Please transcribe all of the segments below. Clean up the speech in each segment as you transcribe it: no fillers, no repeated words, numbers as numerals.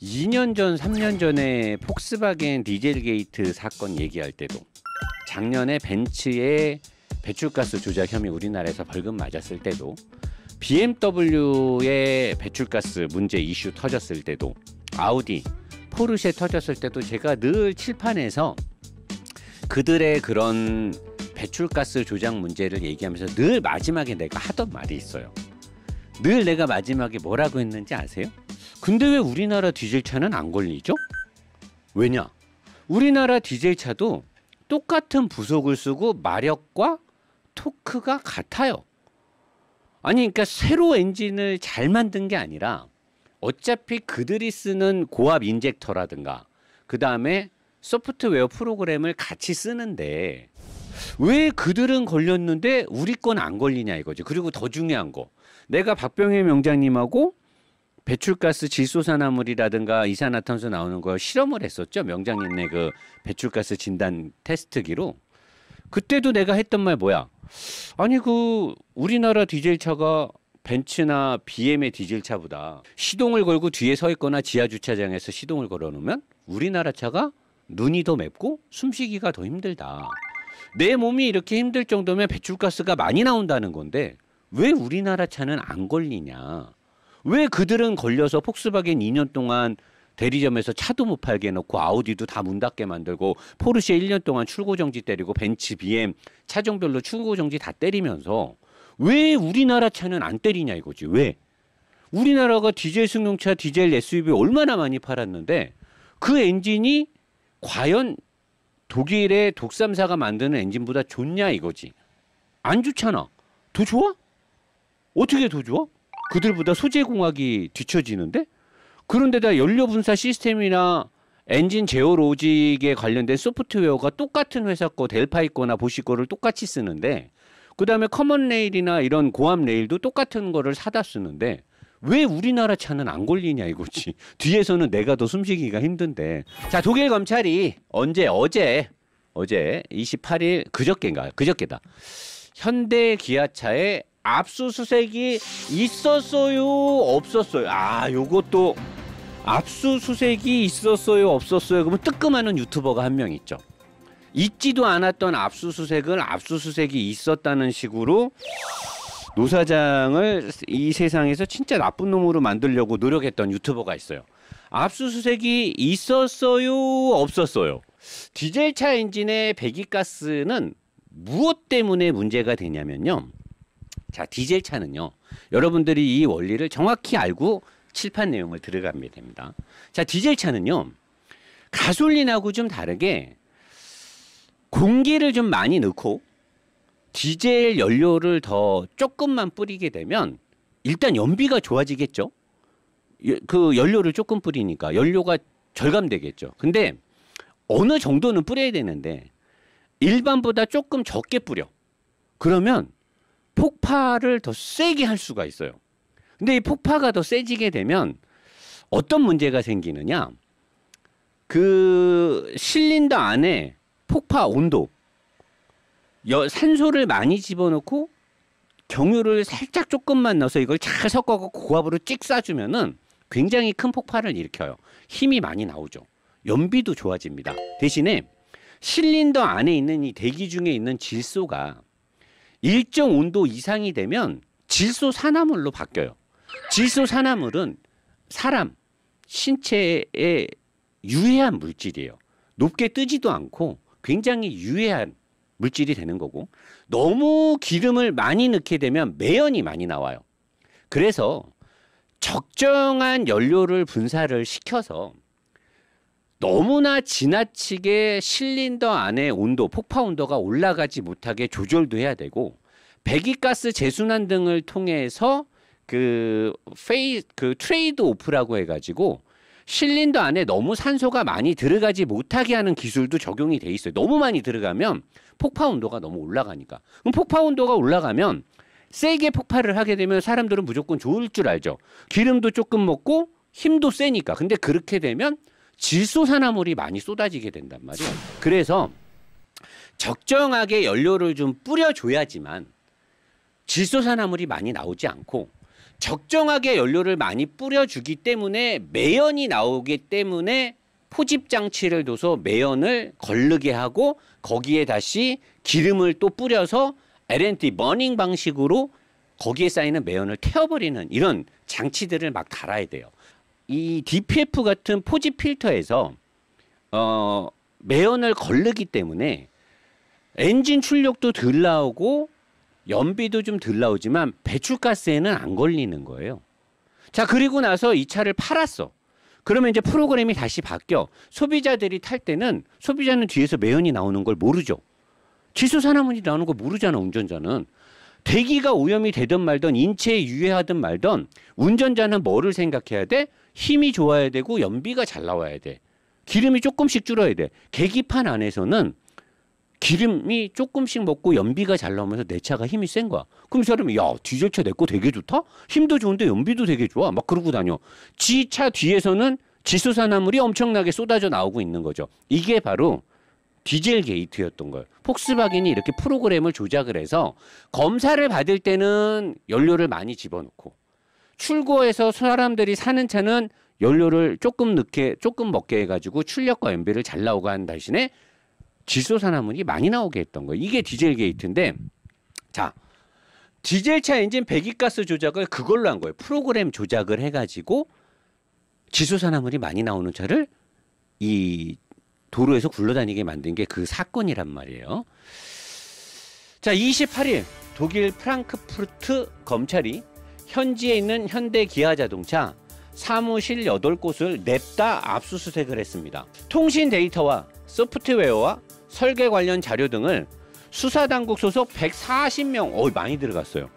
2년 전, 3년 전에 폭스바겐 디젤 게이트 사건 얘기할 때도, 작년에 벤츠의 배출가스 조작 혐의 우리나라에서 벌금 맞았을 때도, BMW의 배출가스 문제 이슈 터졌을 때도, 아우디, 포르쉐 터졌을 때도 제가 늘 칠판에서 그들의 그런 배출가스 조작 문제를 얘기하면서 늘 마지막에 내가 하던 말이 있어요. 늘 내가 마지막에 뭐라고 했는지 아세요? 근데 왜 우리나라 디젤차는 안 걸리죠? 왜냐? 우리나라 디젤차도 똑같은 부속을 쓰고 마력과 토크가 같아요. 아니, 그러니까 새로 엔진을 잘 만든 게 아니라 어차피 그들이 쓰는 고압 인젝터라든가 그 다음에 소프트웨어 프로그램을 같이 쓰는데 왜 그들은 걸렸는데 우리 건 안 걸리냐 이거죠. 그리고 더 중요한 거, 내가 박병혜 명장님하고 배출가스 질소산화물이라든가 이산화탄소 나오는 거 실험을 했었죠. 명장님네 그 배출가스 진단 테스트기로. 그때도 내가 했던 말 뭐야? 아니 그 우리나라 디젤차가 벤츠나 BM의 디젤차보다 시동을 걸고 뒤에 서 있거나 지하 주차장에서 시동을 걸어 놓으면 우리나라 차가 눈이 더 맵고 숨쉬기가 더 힘들다. 내 몸이 이렇게 힘들 정도면 배출가스가 많이 나온다는 건데 왜 우리나라 차는 안 걸리냐? 왜 그들은 걸려서 폭스바겐 2년 동안 대리점에서 차도 못 팔게 해놓고 아우디도 다 문 닫게 만들고 포르쉐 1년 동안 출고정지 때리고 벤츠, BM 차종별로 출고정지 다 때리면서 왜 우리나라 차는 안 때리냐 이거지. 왜? 우리나라가 디젤 승용차, 디젤 SUV 얼마나 많이 팔았는데 그 엔진이 과연 독일의 독삼사가 만드는 엔진보다 좋냐 이거지. 안 좋잖아. 더 좋아? 어떻게 더 좋아? 그들보다 소재공학이 뒤처지는데? 그런데다 연료분사 시스템이나 엔진 제어 로직에 관련된 소프트웨어가 똑같은 회사 거 델파이 거나 보시 거를 똑같이 쓰는데, 그 다음에 커먼 레일이나 이런 고압 레일도 똑같은 거를 사다 쓰는데 왜 우리나라 차는 안 걸리냐 이거지. 뒤에서는 내가 더 숨쉬기가 힘든데. 자, 독일 검찰이 어제 28일 그저께다. 현대 기아차에 압수수색이 있었어요, 없었어요? 아, 요것도 압수수색이 있었어요, 없었어요? 그러면 뜨끔하는 유튜버가 한 명 있죠. 있지도 않았던 압수수색을 압수수색이 있었다는 식으로 노 사장을 이 세상에서 진짜 나쁜 놈으로 만들려고 노력했던 유튜버가 있어요. 압수수색이 있었어요, 없었어요? 디젤차 엔진의 배기가스는 무엇 때문에 문제가 되냐면요. 자, 디젤차는요, 여러분들이 이 원리를 정확히 알고 칠판 내용을 들어가면 됩니다. 자, 디젤차는요, 가솔린하고 좀 다르게 공기를 좀 많이 넣고 디젤 연료를 더 조금만 뿌리게 되면 일단 연비가 좋아지겠죠. 그 연료를 조금 뿌리니까 연료가 절감되겠죠. 근데 어느 정도는 뿌려야 되는데 일반보다 조금 적게 뿌려. 그러면 폭발을 더 세게 할 수가 있어요. 근데 이 폭파가 더 세지게 되면 어떤 문제가 생기느냐? 그 실린더 안에 폭파 온도, 산소를 많이 집어넣고 경유를 살짝 조금만 넣어서 이걸 잘 섞어갖고 고압으로 찍 쏴주면은 굉장히 큰 폭발을 일으켜요. 힘이 많이 나오죠. 연비도 좋아집니다. 대신에 실린더 안에 있는 이 대기 중에 있는 질소가 일정 온도 이상이 되면 질소 산화물로 바뀌어요. 질소 산화물은 사람 신체에 유해한 물질이에요. 높게 뜨지도 않고 굉장히 유해한 물질이 되는 거고, 너무 기름을 많이 넣게 되면 매연이 많이 나와요. 그래서 적정한 연료를 분사를 시켜서 너무나 지나치게 실린더 안의 온도, 폭파 온도가 올라가지 못하게 조절도 해야 되고, 배기가스 재순환 등을 통해서 그 트레이드 오프라고 해가지고 실린더 안에 너무 산소가 많이 들어가지 못하게 하는 기술도 적용이 돼 있어요. 너무 많이 들어가면 폭파 온도가 너무 올라가니까. 그럼 폭파 온도가 올라가면 세게 폭발을 하게 되면 사람들은 무조건 좋을 줄 알죠. 기름도 조금 먹고 힘도 세니까. 근데 그렇게 되면 질소산화물이 많이 쏟아지게 된단 말이에요. 그래서 적정하게 연료를 좀 뿌려줘야지만 질소산화물이 많이 나오지 않고 적정하게 연료를 많이 뿌려주기 때문에 매연이 나오기 때문에 포집 장치를 둬서 매연을 걸르게 하고 거기에 다시 기름을 또 뿌려서 L&T 버닝 방식으로 거기에 쌓이는 매연을 태워버리는 이런 장치들을 막 달아야 돼요. 이 DPF 같은 포집 필터에서 매연을 걸르기 때문에 엔진 출력도 덜 나오고 연비도 좀 덜 나오지만 배출가스에는 안 걸리는 거예요. 자, 그리고 나서 이 차를 팔았어. 그러면 이제 프로그램이 다시 바뀌어. 소비자들이 탈 때는 소비자는 뒤에서 매연이 나오는 걸 모르죠. 질소산화물이 나오는 걸 모르잖아, 운전자는. 대기가 오염이 되든 말든 인체에 유해하든 말든 운전자는 뭐를 생각해야 돼? 힘이 좋아야 되고 연비가 잘 나와야 돼. 기름이 조금씩 줄어야 돼. 계기판 안에서는 기름이 조금씩 먹고 연비가 잘 나오면서 내 차가 힘이 센 거야. 그럼 사람이 야, 디젤차 내 거 되게 좋다? 힘도 좋은데 연비도 되게 좋아. 막 그러고 다녀. 지 차 뒤에서는 질소산화물이 엄청나게 쏟아져 나오고 있는 거죠. 이게 바로 디젤 게이트였던 거예요. 폭스바겐이 이렇게 프로그램을 조작을 해서 검사를 받을 때는 연료를 많이 집어넣고 출고해서 사람들이 사는 차는 연료를 조금 먹게 해가지고 출력과 연비를 잘 나오게 한 대신에 질소산화물이 많이 나오게 했던 거예요. 이게 디젤 게이트인데, 자, 디젤차 엔진 배기가스 조작을 그걸로 한 거예요. 프로그램 조작을 해가지고 질소산화물이 많이 나오는 차를 이 도로에서 굴러다니게 만든 게 그 사건이란 말이에요. 자, 28일 독일 프랑크푸르트 검찰이 현지에 있는 현대 기아 자동차 사무실 8곳을 냅다 압수수색을 했습니다. 통신 데이터와 소프트웨어와 설계 관련 자료 등을 수사당국 소속 140명, 많이 들어갔어요.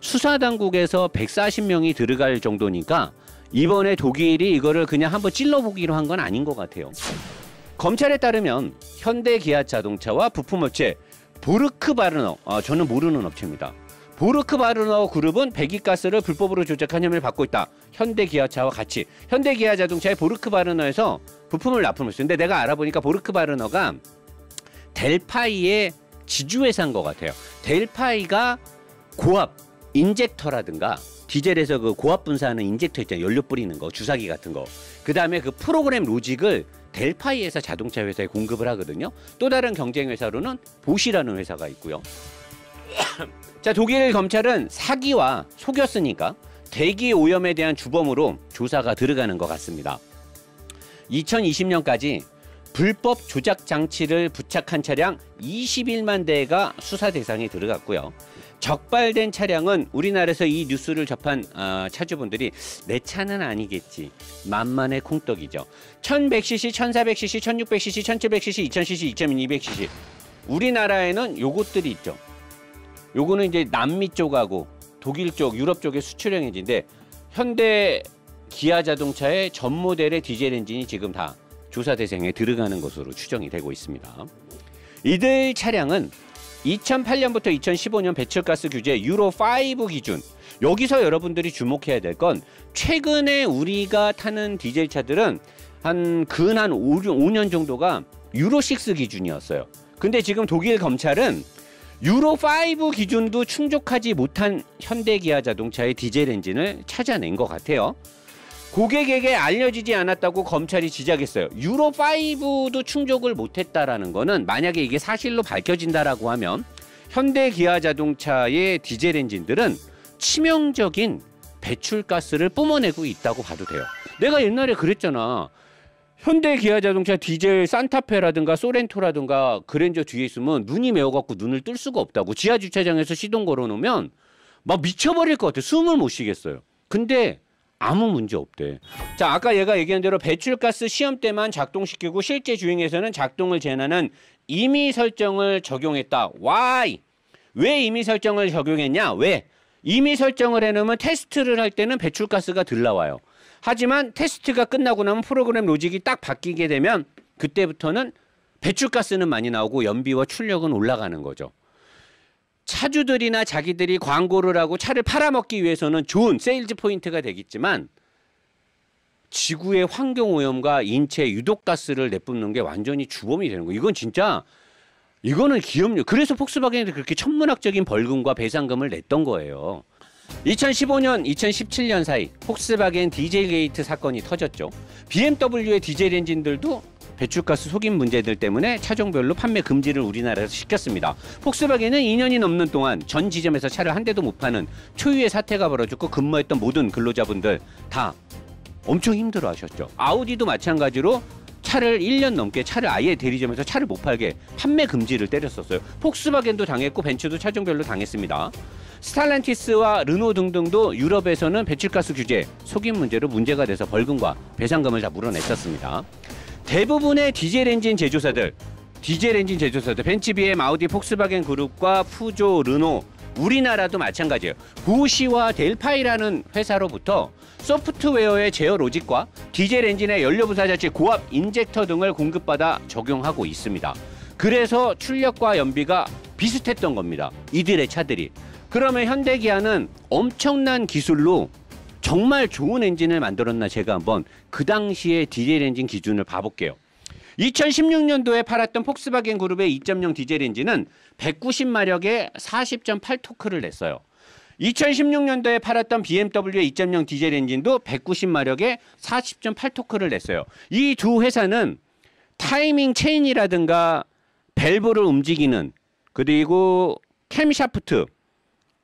수사당국에서 140명이 들어갈 정도니까 이번에 독일이 이거를 그냥 한번 찔러보기로 한 건 아닌 것 같아요. 검찰에 따르면 현대 기아 자동차와 부품업체 보르크바르너, 저는 모르는 업체입니다. 보르크바르너 그룹은 배기가스를 불법으로 조작한 혐의를 받고 있다. 현대 기아차와 같이. 현대 기아 자동차의 보르크바르너에서 부품을 납품했어요. 근데 내가 알아보니까 보르크바르너가 델파이의 지주회사인 것 같아요. 델파이가 고압 인젝터라든가 디젤에서 그 고압 분사하는 인젝터 있잖아요. 연료 뿌리는 거, 주사기 같은 거. 그 다음에 그 프로그램 로직을 델파이에서 자동차 회사에 공급을 하거든요. 또 다른 경쟁 회사로는 보시라는 회사가 있고요. 자, 독일 검찰은 사기와 속였으니까 대기 오염에 대한 주범으로 조사가 들어가는 것 같습니다. 2020년까지 불법 조작 장치를 부착한 차량 21만 대가 수사 대상에 들어갔고요. 적발된 차량은 우리나라에서 이 뉴스를 접한 차주분들이 내 차는 아니겠지. 만만의 콩떡이죠. 1100cc, 1400cc, 1600cc, 1700cc, 2000cc, 2200cc. 우리나라에는 요것들이 있죠. 요거는 이제 남미 쪽하고 독일 쪽, 유럽 쪽의 수출형 엔진인데 현대 기아 자동차의 전 모델의 디젤 엔진이 지금 다 조사 대상에 들어가는 것으로 추정이 되고 있습니다. 이들 차량은 2008년부터 2015년 배출가스 규제 유로5 기준. 여기서 여러분들이 주목해야 될 건 최근에 우리가 타는 디젤 차들은 한 5년 정도가 유로6 기준이었어요. 근데 지금 독일 검찰은 유로5 기준도 충족하지 못한 현대 기아 자동차의 디젤 엔진을 찾아낸 것 같아요. 고객에게 알려지지 않았다고 검찰이 지적했어요. 유로5도 충족을 못했다라는 거는 만약에 이게 사실로 밝혀진다라고 하면 현대 기아 자동차의 디젤 엔진들은 치명적인 배출가스를 뿜어내고 있다고 봐도 돼요. 내가 옛날에 그랬잖아. 현대 기아 자동차 디젤 산타페라든가 소렌토라든가 그랜저 뒤에 있으면 눈이 매워갖고 눈을 뜰 수가 없다고. 지하 주차장에서 시동 걸어놓으면 막 미쳐버릴 것 같아. 숨을 못 쉬겠어요. 근데 아무 문제 없대. 자, 아까 얘가 얘기한 대로 배출가스 시험 때만 작동시키고 실제 주행에서는 작동을 제한하는 임의 설정을 적용했다. Why? 왜 임의 설정을 적용했냐? 왜? 임의 설정을 해놓으면 테스트를 할 때는 배출가스가 덜 나와요. 하지만 테스트가 끝나고 나면 프로그램 로직이 딱 바뀌게 되면 그때부터는 배출가스는 많이 나오고 연비와 출력은 올라가는 거죠. 차주들이나 자기들이 광고를 하고 차를 팔아먹기 위해서는 좋은 세일즈 포인트가 되겠지만 지구의 환경오염과 인체 유독가스를 내뿜는 게 완전히 주범이 되는 거예요. 이건 진짜 이거는 기업력. 그래서 폭스바겐이 그렇게 천문학적인 벌금과 배상금을 냈던 거예요. 2015년, 2017년 사이 폭스바겐 디젤 게이트 사건이 터졌죠. BMW의 디젤 엔진들도 배출가스 속임 문제들 때문에 차종별로 판매 금지를 우리나라에서 시켰습니다. 폭스바겐은 2년이 넘는 동안 전 지점에서 차를 한 대도 못 파는 초유의 사태가 벌어졌고 근무했던 모든 근로자분들 다 엄청 힘들어하셨죠. 아우디도 마찬가지로 차를 1년 넘게 차를 아예 대리점에서 차를 못 팔게 판매 금지를 때렸었어요. 폭스바겐도 당했고 벤츠도 차종별로 당했습니다. 스탈란티스와 르노 등등도 유럽에서는 배출가스 규제, 속임 문제로 문제가 돼서 벌금과 배상금을 다 물어냈었습니다. 대부분의 디젤 엔진 제조사들, 벤츠, BM, 아우디, 폭스바겐 그룹과 푸조, 르노, 우리나라도 마찬가지예요. 보시와 델파이라는 회사로부터 소프트웨어의 제어 로직과 디젤 엔진의 연료 분사 자체, 고압 인젝터 등을 공급받아 적용하고 있습니다. 그래서 출력과 연비가 비슷했던 겁니다. 이들의 차들이. 그러면 현대기아는 엄청난 기술로 정말 좋은 엔진을 만들었나 제가 한번 그 당시의 디젤 엔진 기준을 봐볼게요. 2016년도에 팔았던 폭스바겐 그룹의 2.0 디젤 엔진은 190마력에 40.8토크를 냈어요. 2016년도에 팔았던 BMW의 2.0 디젤 엔진도 190마력에 40.8토크를 냈어요. 이 두 회사는 타이밍 체인이라든가 밸브를 움직이는, 그리고 캠샤프트,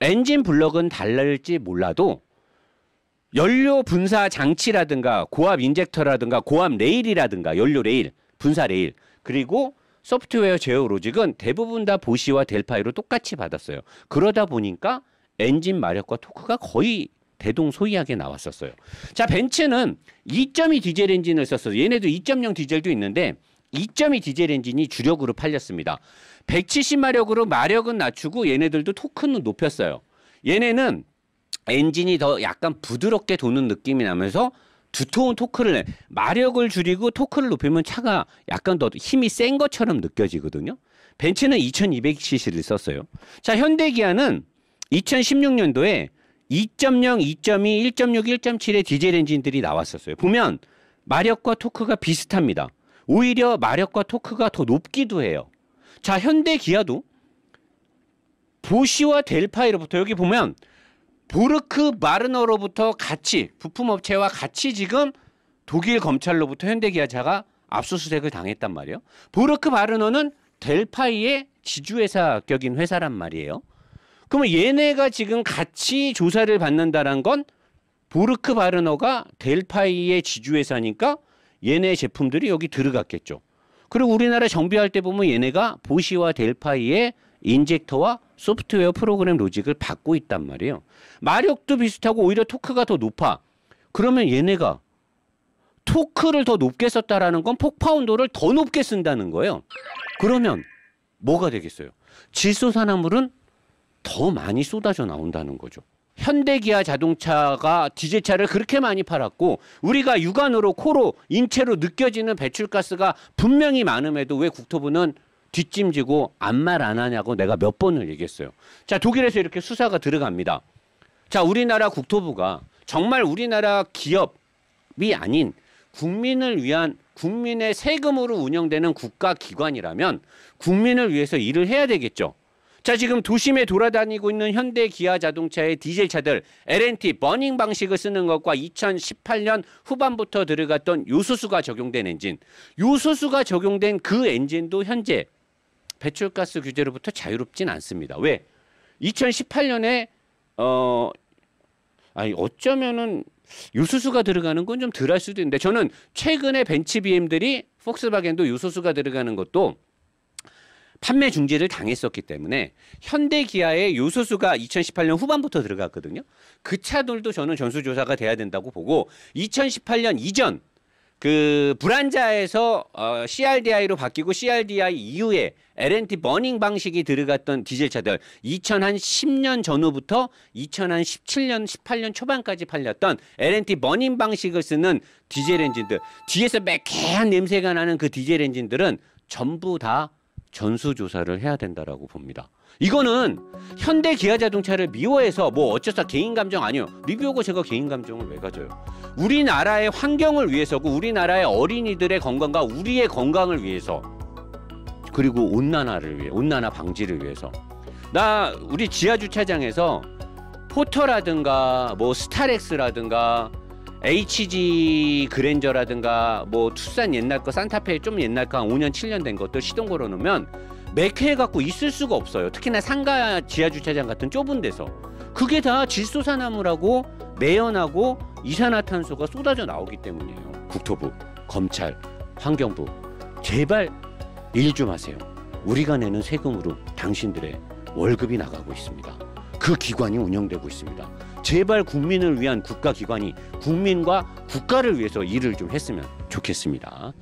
엔진 블럭은 다를지 몰라도 연료 분사 장치라든가 고압 인젝터라든가 고압 레일이라든가 연료 레일, 분사 레일, 그리고 소프트웨어 제어 로직은 대부분 다 보시와 델파이로 똑같이 받았어요. 그러다 보니까 엔진 마력과 토크가 거의 대동소이하게 나왔었어요. 자, 벤츠는 2.2 디젤 엔진을 썼어요. 얘네도 2.0 디젤도 있는데 2.2 디젤 엔진이 주력으로 팔렸습니다. 170마력으로 마력은 낮추고 얘네들도 토크는 높였어요. 얘네는 엔진이 더 약간 부드럽게 도는 느낌이 나면서 두터운 토크를 내. 마력을 줄이고 토크를 높이면 차가 약간 더 힘이 센 것처럼 느껴지거든요. 벤츠는 2200cc를 썼어요. 자, 현대기아는 2016년도에 2.0, 2.2, 1.6, 1.7의 디젤 엔진들이 나왔었어요. 보면 마력과 토크가 비슷합니다. 오히려 마력과 토크가 더 높기도 해요. 자, 현대기아도 보시와 델파이로부터, 여기 보면 보르크 마르너로부터 같이, 부품업체와 같이 지금 독일 검찰로부터 현대기아차가 압수수색을 당했단 말이에요. 보르크 마르너는 델파이의 지주회사 격인 회사란 말이에요. 그러면 얘네가 지금 같이 조사를 받는다는 건 보르크 마르너가 델파이의 지주회사니까 얘네 제품들이 여기 들어갔겠죠. 그리고 우리나라 정비할 때 보면 얘네가 보시와 델파이의 인젝터와 소프트웨어 프로그램 로직을 받고 있단 말이에요. 마력도 비슷하고 오히려 토크가 더 높아. 그러면 얘네가 토크를 더 높게 썼다라는 건 폭파운도를 더 높게 쓴다는 거예요. 그러면 뭐가 되겠어요? 질소산화물은 더 많이 쏟아져 나온다는 거죠. 현대기아 자동차가 디젤차를 그렇게 많이 팔았고 우리가 육안으로, 코로, 인체로 느껴지는 배출가스가 분명히 많음에도 왜 국토부는 뒷짐지고 아무 말 안 하냐고 내가 몇 번을 얘기했어요. 자, 독일에서 이렇게 수사가 들어갑니다. 자, 우리나라 국토부가 정말 우리나라 기업이 아닌 국민을 위한, 국민의 세금으로 운영되는 국가기관이라면 국민을 위해서 일을 해야 되겠죠. 자, 지금 도심에 돌아다니고 있는 현대 기아 자동차의 디젤차들 LNT 버닝 방식을 쓰는 것과 2018년 후반부터 들어갔던 요소수가 적용된 엔진, 요소수가 적용된 그 엔진도 현재 배출가스 규제로부터 자유롭진 않습니다. 왜? 2018년에 어쩌면은 요소수가 들어가는 건 좀 덜 할 수도 있는데, 저는 최근에 벤츠 BM들이 폭스바겐도 요소수가 들어가는 것도 판매 중지를 당했었기 때문에 현대기아의 요소수가 2018년 후반부터 들어갔거든요. 그 차들도 저는 전수조사가 돼야 된다고 보고, 2018년 이전 그 불안자에서 CRDI로 바뀌고 CRDI 이후에 LNT 버닝 방식이 들어갔던 디젤차들, 2010년 전후부터 2017년, 18년 초반까지 팔렸던 LNT 버닝 방식을 쓰는 디젤 엔진들, 뒤에서 매캐한 냄새가 나는 그 디젤 엔진들은 전부 다 전수조사를 해야 된다라고 봅니다. 이거는 현대 기아 자동차를 미워해서 뭐 어쩌다 개인 감정 아니요. 리뷰하고 제가 개인 감정을 왜 가져요? 우리나라의 환경을 위해서고 우리나라의 어린이들의 건강과 우리의 건강을 위해서, 그리고 온난화를 위해, 온난화 방지를 위해서. 우리 지하 주차장에서 포터라든가 뭐 스타렉스라든가 HG 그랜저라든가 뭐 투싼 옛날 거 산타페 좀 옛날 거 한 5년 7년 된 것들 시동 걸어 놓으면 매캐해 갖고 있을 수가 없어요. 특히나 상가 지하 주차장 같은 좁은 데서 그게 다 질소산화물하고 매연하고 이산화탄소가 쏟아져 나오기 때문이에요. 국토부, 검찰, 환경부 제발 일 좀 하세요. 우리가 내는 세금으로 당신들의 월급이 나가고 있습니다. 그 기관이 운영되고 있습니다. 제발 국민을 위한 국가기관이 국민과 국가를 위해서 일을 좀 했으면 좋겠습니다.